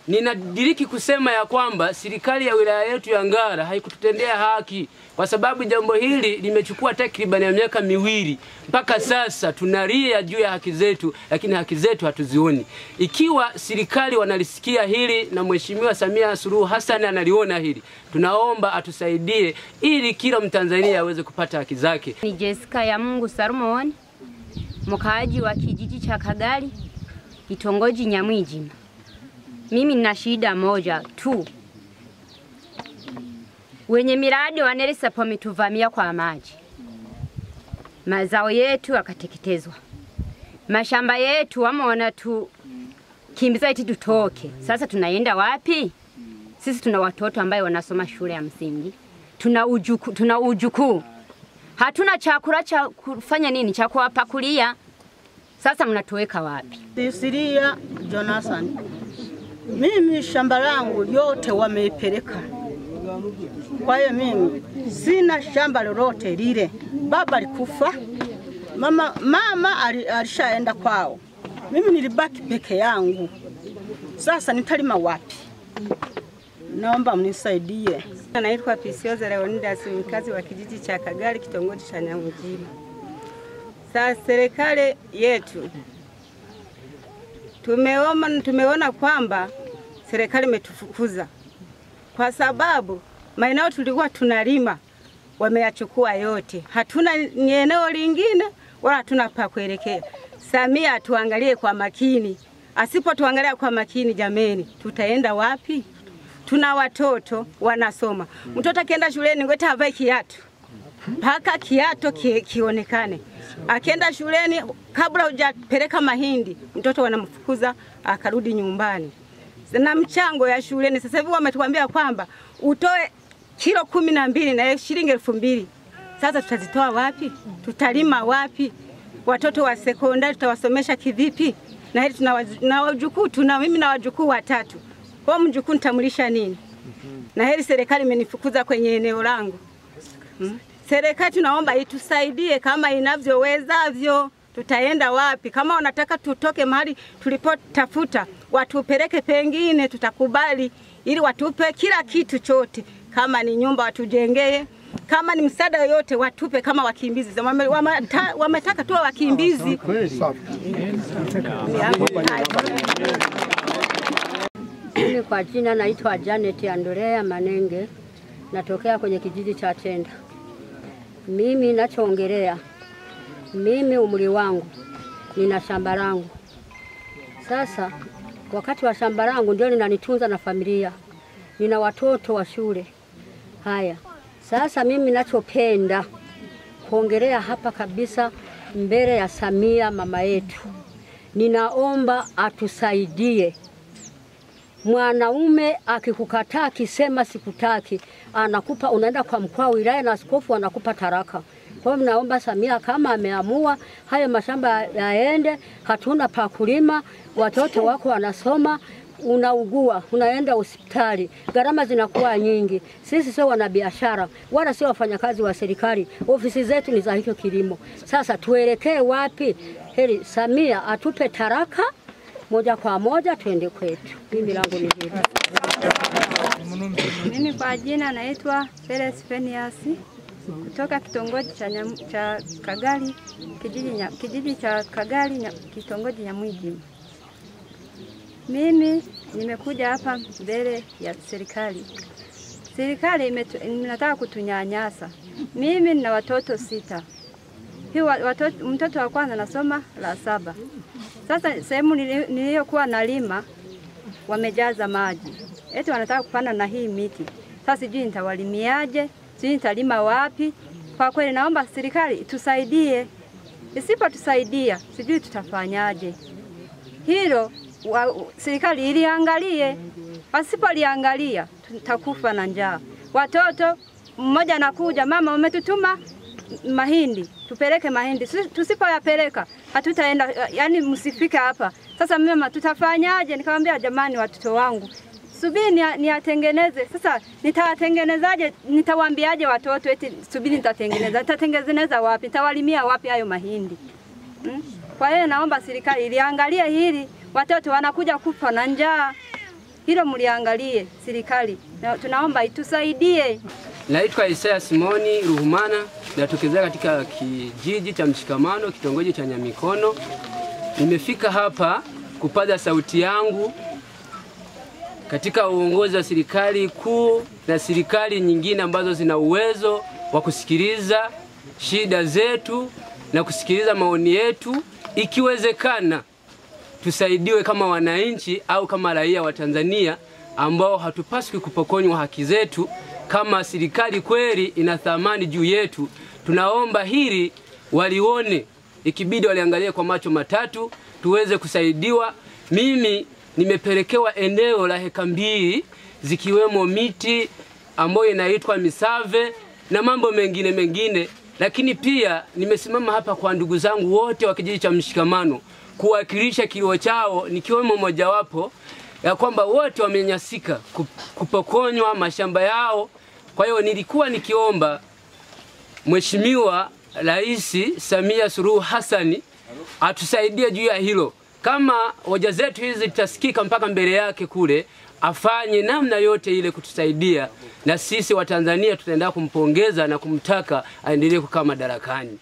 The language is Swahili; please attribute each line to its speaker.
Speaker 1: ninadiriki kusema ya kwamba serikali ya wilaya yetu ya Ngara haikututendea haki, kwa sababu jambo hili limechukua takriban ya miaka 2 mpaka sasa tunalia juu ya haki zetu, lakini haki zetu hatuzioni. Ikiwa serikali wanalisikia hili na Mheshimiwa Samia Suluhu Hassan analiona hili, tunaomba atusaidie ili kila Mtanzania aweze kupata haki zake.
Speaker 2: Ni Jessica ya Mungu Salomon, mkaaji wa kijiji cha Kagali, kitongoji Nyamwijima. Mimi nina shida moja tu. Wenye miradi wa NERESAP wametuvamia kwa maji. Mazao yetu yakateketezwa. Mashamba yetu wameona tu kimbiza eti tutoke. Sasa tunaenda wapi? Sisi tuna watoto ambao wanasoma shule ya msingi. Tuna ujukuu. Hatuna chakula cha kufanya nini? Cha kuwapakulia. Sasa mnatuweka wapi?
Speaker 3: Sisiria Jonathan. Mimi shamba langu yote wameipeleka. Kwa hiyo mimi sina shamba lolote lile. Baba alikufa. Mama alishaenda kwao. Mimi nilibaki peke yangu. Sasa nitalima wapi? Naomba mnisaidie.
Speaker 4: Naitwa Pisioza Leonidas, mkazi wa kijiji cha Kagali, kitongoji cha Nyamwijima. Sasa serikali yetu tumeona kwamba serikali imetufukuza kwa sababu maeneo tulikuwa tunalima wameyachukua yote. Hatuna eneo lingine wala hatuna pa kuelekea. Samia tuangalie kwa makini. Asipotuangalia kwa makini, jameni, tutaenda wapi? Tuna watoto wanasoma. Mtoto akienda shuleni ngweta avae kiatu. Paka kiatu kionekane. Akienda shuleni kabla hujapeleka mahindi, mtoto wanamfukuza akarudi nyumbani. Na mchango ya shuleni sasa hivi wametuambia kwamba utoe kilo 12 na shilingi 2000. Sasa tutazitoa wapi? Tutalima wapi? Watoto wa sekondari tutawasomesha kivipi? Na hili tuna wajukuu, mimi na wajukuu 3. Kwa mjukuu nitamlisha nini? Na hili serikali imenifukuza kwenye eneo langu. Serikali tunaomba itusaidie kama inavyowezavyo. Tutaenda wapi? Kama wanataka tutoke mahali tulipotafuta, watupeleke pengine, tutakubali, ili watupe kila kitu chote. Kama ni nyumba watujengee, kama ni msaada yoyote watupe kama wakimbizi. Wametaka tu wakimbizi.
Speaker 5: Mimi kwa jina naitwa Janet Andrea Manenge, natokea kwenye kijiji cha Tenda. Mimi nachoongelea, mimi umri wangu nina shamba langu. Sasa wakati wa shamba langu ndio linanitunza na familia. Nina watoto wa shule. Haya. Sasa mimi nachopenda kuongelea hapa kabisa mbele ya Samia mama yetu. Ninaomba atusaidie. Mwanaume akikukataa akisema sikutaki, anakupa, unaenda kwa mkuu wa wilaya na askofu anakupa taraka. Kwa hiyo naomba Samia kama ameamua hayo mashamba yaende, hatuna pa kulima, watoto wako wanasoma, unaugua, unaenda hospitali, gharama zinakuwa nyingi. Sisi sio wanabiashara, wala sio wafanyakazi wa serikali. Ofisi zetu ni za hicho kilimo. Sasa tuelekee wapi? Heri Samia atupe taraka moja kwa moja tuende kwetu. Mimi langu ni hili.
Speaker 4: Mimi kwa jina naitwa Felix Feniasi, kutoka kitongoji cha Kagali, kijiji cha Kagali, kitongoji Nyamwijima. Mimi nimekuja hapa mbele ya serikali. Serikali inataka kutunyanyasa. Mimi nina watoto 6. Mtoto wa kwanza nasoma la 7. Sasa sehemu niliyokuwa nalima wamejaza maji. Eti wanataka kupanda na hii miti. Sasa sijui nitawalimiaje, sijui nitalima wapi. Kwa kweli naomba serikali tusaidie. Isipotusaidia sijui tutafanyaje. Hilo serikali iliangalie. Wasipoliangalia tutakufa na njaa. Watoto mmoja anakuja, mama umetutuma mahindi, tupeleke mahindi. Tusipoyapeleka hatutaenda, yani msifike hapa. Sasa mama tutafanyaje? Nikamwambia jamani, watoto wangu subiri niatengeneze. Sasa nitawatengenezaje? Nitawaambiaje watoto eti subiri nitatengeneza? Nitatengeneza wapi? Nitawalimia wapi hayo mahindi? Kwa hiyo naomba serikali iliangalie hili, watoto wanakuja kufa na njaa. hilo mliangalie serikali. Tunaomba itusaidie.
Speaker 1: Naitwa Isaya Simoni Ruhumana, natokezea katika kijiji cha Mshikamano, kitongoji cha Nyamikono. Nimefika hapa kupaza sauti yangu katika uongozi wa serikali kuu na serikali nyingine ambazo zina uwezo wa kusikiliza shida zetu na kusikiliza maoni yetu. Ikiwezekana tusaidiwe kama wananchi au kama raia wa Tanzania ambao hatupaswi kupokonywa haki zetu. Kama serikali kweli ina thamani juu yetu, tunaomba hili walione, ikibidi waliangalie kwa macho matatu tuweze kusaidiwa. Mimi nimepelekewa eneo la heka 2 zikiwemo miti ambayo inaitwa misave na mambo mengine, lakini pia nimesimama hapa kwa ndugu zangu wote wa kijiji cha Mshikamano kuwakilisha kilio chao, nikiwemo mojawapo ya kwamba wote wamenyasika kupokonywa mashamba yao. Kwa hiyo nilikuwa nikiomba Mheshimiwa Rais Samia Suluhu Hassan atusaidie juu ya hilo. Kama hoja zetu hizi zitasikika mpaka mbele yake kule, afanye namna yote ile kutusaidia, na sisi wa Tanzania tutaendelea kumpongeza na kumtaka aendelee kukaa madarakani.